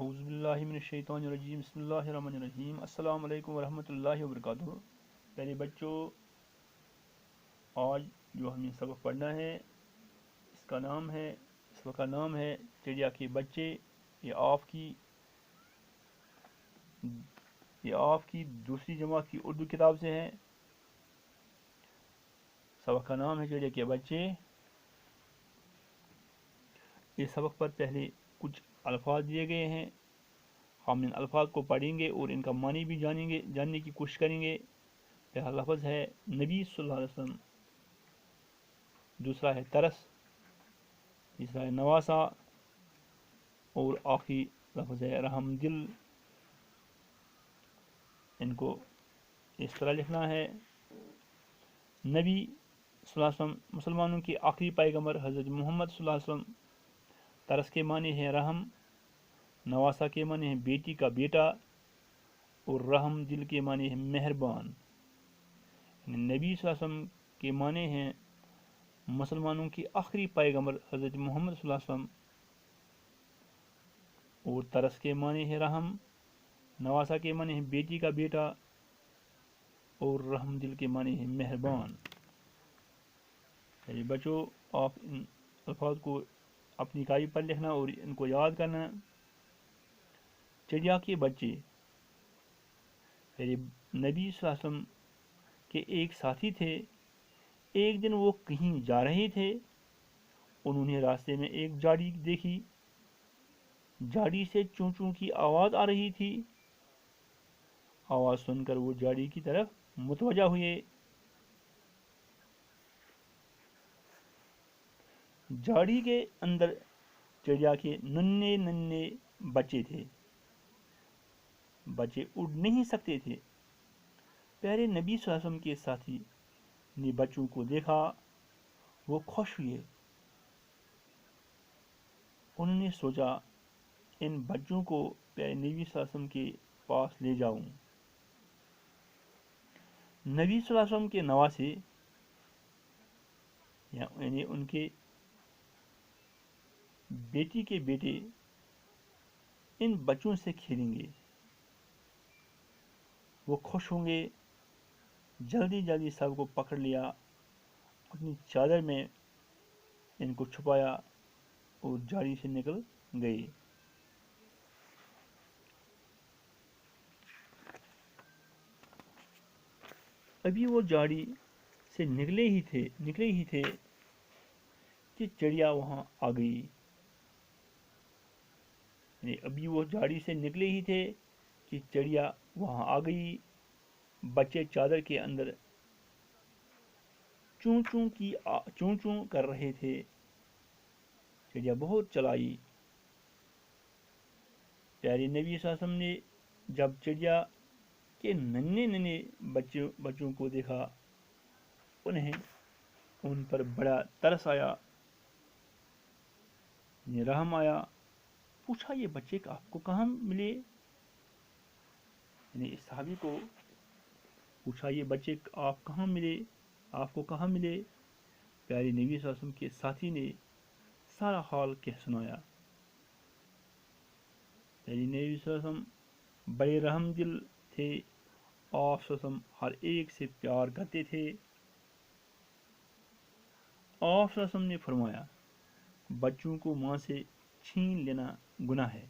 اعوذ باللہ من الشیطان الرجیم بسم اللہ الرحمن الرحیم السلام علیکم ورحمۃ اللہ وبرکاتہ۔ پیارے بچوں، آج جو ہمیں سبق پڑھنا ہے اس سبق کا نام ہے چڑیا کے بچے۔ یہ آپ کی دوسری جماعت کی اردو کتاب سے ہے۔ سبق کا نام ہے چڑیا کے بچے۔ اس سبق پر پہلے کچھ الفاظ دیے گئے ہیں، ہم ان الفاظ کو پڑھیں گے اور ان کا معنی بھی جاننے کی کوشش کریں گے۔ پہلا لفظ ہے نبی صلی اللہ علیہ وسلم، دوسرا ہے ترس، تیسرا ہے نواسا، اور آخری لفظ ہے رحم دل۔ ان کو اس طرح لکھنا ہے۔ نبی صلی اللہ علیہ وسلم مسلمانوں کے آخری پیغمبر حضرت محمد صلی اللہ علیہ وسلم۔ ترس کے معنی ہے رحم، نواسا کے معنی ہے بیٹی کا بیٹا، اور رحم دل کے معنی ہے مہربان۔ نبی صلی اللہ علیہ وسلم کے معنی ہیں مسلمانوں کے آخری پیغمبر حضرت محمد صلی اللہ علیہ وسلم، اور ترس کے معنی ہے رحم، نواسا کے معنی ہے بیٹی کا بیٹا، اور رحم دل کے معنی ہے مہربان۔ بچوں، آپ ان الفاظ کو اپنی کاپی پر لکھنا اور ان کو یاد کرنا۔ چڑیا کے بچے نبی صلی اللہ علیہ وسلم کے ایک ساتھی تھے۔ ایک دن وہ کہیں جا رہے تھے، انہوں نے راستے میں ایک جھاڑی دیکھی۔ جھاڑی سے چوں چوں کی آواز آ رہی تھی۔ آواز سن کر وہ جھاڑی کی طرف متوجہ ہوئے۔ جھاڑی کے اندر چڑیا کے ننھے ننھے بچے تھے۔ بچے اڑ نہیں سکتے تھے۔ پیارے نبی صلی اللہ علیہ وسلم کے ساتھی نے بچوں کو دیکھا، وہ خوش ہوئے۔ انہوں نے سوچا ان بچوں کو پیارے نبی صلی اللہ علیہ وسلم کے پاس لے جاؤں۔ نبی صلی اللہ علیہ وسلم کے نواسے یعنی ان کے بیٹی کے بیٹے ان بچوں سے کھیلیں گے، وہ خوش ہوں گے۔ جلدی جلدی سب کو پکڑ لیا، اپنی چادر میں ان کو چھپایا اور جھاڑی سے نکل گئے۔ ابھی وہ جھاڑی سے نکلے ہی تھے کہ چڑیا وہاں آ گئی۔ ابھی وہ جھاڑی سے نکلے ہی تھے کہ چڑیا وہاں آ گئی۔ بچے چادر کے اندر چوں چوں کر رہے تھے۔ چڑیا بہت چلائی۔ پیارے نبی صلی اللہ علیہ وسلم نے جب چڑیا کے ننھے ننھے بچوں کو دیکھا، انہیں ان پر بڑا ترس آیا، رحم آیا۔ پوچھا یہ بچے آپ کو کہاں ملے؟ اس صحابی کو پوچھا یہ بچے آپ کو کہاں ملے؟ پیارے نبی صلی اللہ علیہ وسلم کے ساتھی نے سارا حال کہہ سنایا۔ پیارے نبی صلی اللہ علیہ وسلم بڑے رحم دل تھے۔ آپ صلی اللہ علیہ وسلم ہر ایک سے پیار کرتے تھے۔ آپ صلی اللہ علیہ وسلم نے فرمایا، بچوں کو ماں سے چھین لینا گناہ ہے۔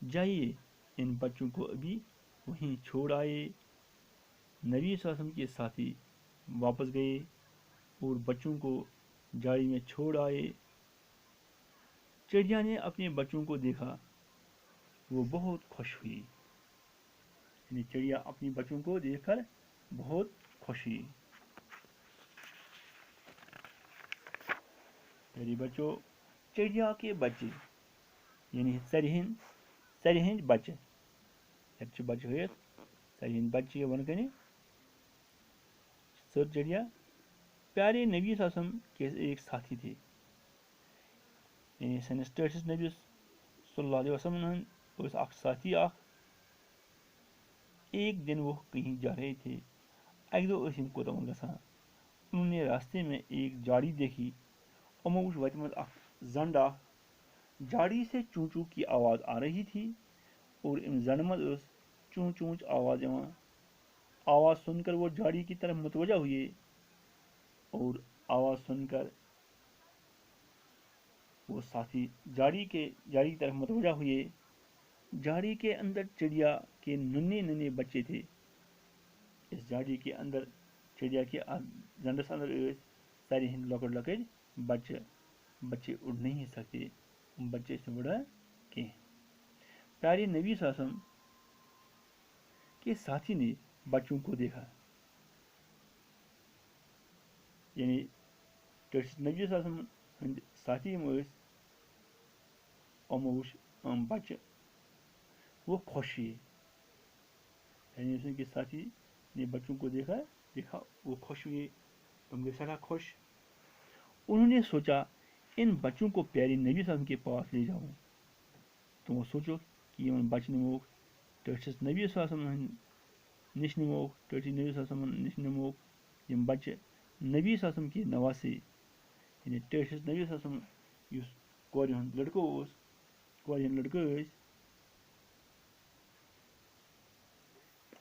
جائیے ان بچوں کو ابھی وہیں چھوڑ آئے۔ نبی صلی اللہ علیہ وسلم کے ساتھی واپس گئے اور بچوں کو جھاڑی میں چھوڑ آئے۔ چڑیا نے اپنے بچوں کو دیکھا، وہ بہت خوش ہوئی۔ چڑیا اپنی بچوں کو دیکھ کر بہت خوش ہوئی۔ میری بچوں، چڑیا کے بچے یعنی سرہند بچے ہوئے سرہند بچے ونکنے سر چڑیا پیارے نبی صلی اللہ علیہ وسلم کے ایک ساتھی تھے۔ سنس ٹٲٹھس نبی صلی اللہ علیہ وسلم اخ ساتھی ایک دن وہ کہیں جا رہے تھے۔ اکہ دۄہ کوتام گژھان، انہوں نے راستے میں ایک جھاڑی دیکھی۔ یِمو وُچھ وتہِ منٛز اکھ زنڈ جھاڑی سے چوں چوں کی آواز آ رہی تھی اور ان زن مز چوں چونچ آواز یوان. آواز سن کر وہ جھاڑی کی طرف متوجہ ہوئے اور آواز سن کر وہ ساتھی جھاڑی کی طرف متوجہ ہوئے. جھاڑی کے اندر چڑیا کے ننے ننے بچے تھے. اس جھاڑی کے اندر چڑیا کے زنڈس اندر سارے ہند لۄکٕٹۍ لۄکٕٹۍ بچے اڑ نہیں سکتے. بچے سے بڑا کہیں. پیارے نبی صلی اللہ علیہ وسلم کے ساتھی نے بچوں کو دیکھا. یعنی نبی صلی اللہ علیہ وسلم ہند ساتھی یِمو وٕچھ بچہ وہ خوش ہوئے. یعنی اس کے ساتھی نے بچوں کو دیکھا وہ خوش ہوئے. تم گئے سارا خوش. انہوں نے سوچا ان بچوں کو پیاری نبی صلی اللہ علیہ وسلم کے پاس لے جاؤں. تو وہ سوچو کہ ان بچہ نموک ٹھس نبی صلی اللہ علیہ وسلم نش نموک ٹھس نبی صلی اللہ علیہ وسلم نش نموک یم بچہ نبی صلی اللہ علیہ وسلم کے نواسے یعنی ٹھس نبی صلی اللہ علیہ وسلم اس کورِ ہُنٛد لڑکہٕ کورِ ہٕنٛدۍ لڑکہٕ ٲسۍ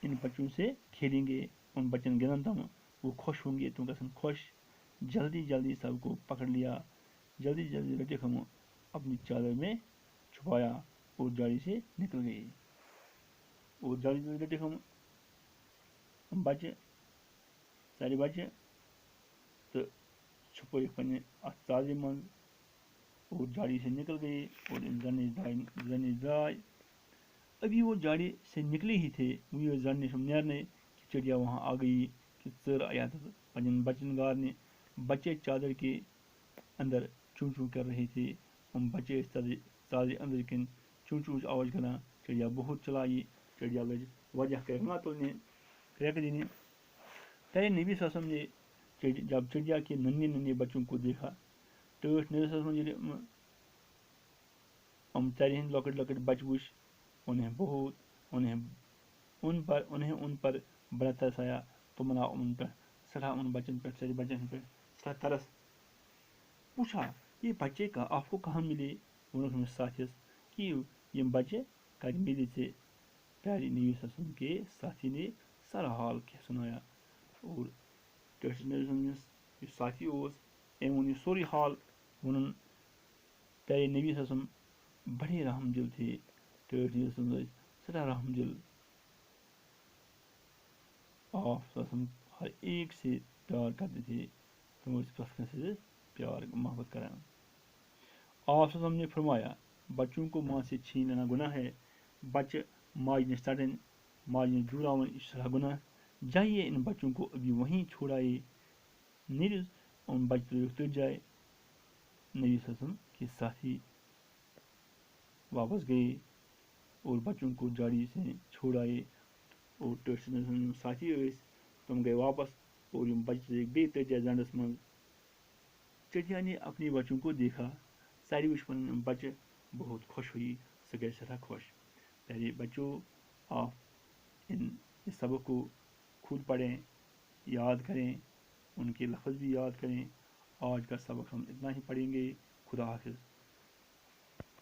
ان بچوں سے کھیلیں گے. ان بچن گندن تم وہ خوش ہوں گے. تم گھن خوش. جلدی جلدی سب کو پکڑ لیا. جلدی جلدی لٹک ہم اپنی چادر میں چھپایا اور جاڑی سے نکل گئے. اور جلدی جلدی لٹک ہم بچے سارے بچے تو چھپائک پنہ ات چادر من اور جاڑی سے نکل گئے. اور ان زن درائے. ابھی وہ جاڑی سے نکلے ہی تھے وہی زن نش نیرنے کہ چڑیا وہاں آ گئی کہ ژر آیا پن بچن گارنے. بچے چادر کے اندر چوں چوں کر رہے تھے. ہم بچے چادر اندر کن چوں چوں آواز کران. چڑیا بہت چلائی. چڑیا لج وجہ کرنا تلنے کریک دینے. پیارے نبی صلی اللہ علیہ وسلم نے جب چڑیا کے ننے ننے بچوں کو دیکھا ٹھٹھ نبی صلی اللہ علیہ وسلم ژرِ ہند لۄکٕٹۍ لۄکٕٹۍ بچہ وٕچھ انہیں ان پر بڑا ترس آیا. تمن آو ان پہ سٹھا ان بچن پہ سارے بچن پہ سٹھا ترس. پوچھا یہ بچے کا آپ کو کہاں ملے. انہوں ساتھیس کہ یہ بچے کت ملے ژے. پیارے نبی صلی اللہ علیہ وسلم کے ساتھی نے سارا حال کیا سنایا. اور ٹھٹھس نبی صلی اللہ علیہ وسلم یس ساتھی أمۍ ووٚن یہ سورُے حال ووٚنُن. پیارے نبی صلی اللہ علیہ وسلم بڑے رحم دل تھے. ٹھٹھ نبی صلی اللہ علیہ وسلم سٹھا رحم دل. آپ صلی اللہ علیہ وسلم ہر ایک سے پیار کرتے تھے. تم سے پیار محبت کران. آپ صلی اللہ علیہ وسلم نے فرمایا بچوں کو ماں سے چھین لینا گناہ ہے. بچہ ماج نش ژٹن ماج نش جوراون یہ سٹھا گناہ. جائیے ان بچوں کو ابھی وہیں چھوڑائیے. نیرز ان بچہ ترٲیِکھ تٔتھۍ جایہِ. نبی صلی اللہ علیہ وسلم کے ساتھی واپس گئے اور بچوں کو جاڑی سے چھوڑائے. اور ٹھٹھ یم ساتھی ٲسۍ تم گئے واپس اور یم بچہ ترٲیِکھ بیٚیہِ تٔتھۍ جایہِ زنڈس منٛز. چڑیا نے اپنے بچوں کو دیکھا. سارے وٕچھ پنٕنۍ بچہ بہت خوش ہوئی. سۄ گٔے سٹھا خوش. پیارے بچوں آپ اس سبق کو خود پڑھیں یاد کریں ان کے لفظ بھی یاد کریں. آج کا سبق ہم اتنا ہی پڑھیں گے. خدا حافظ.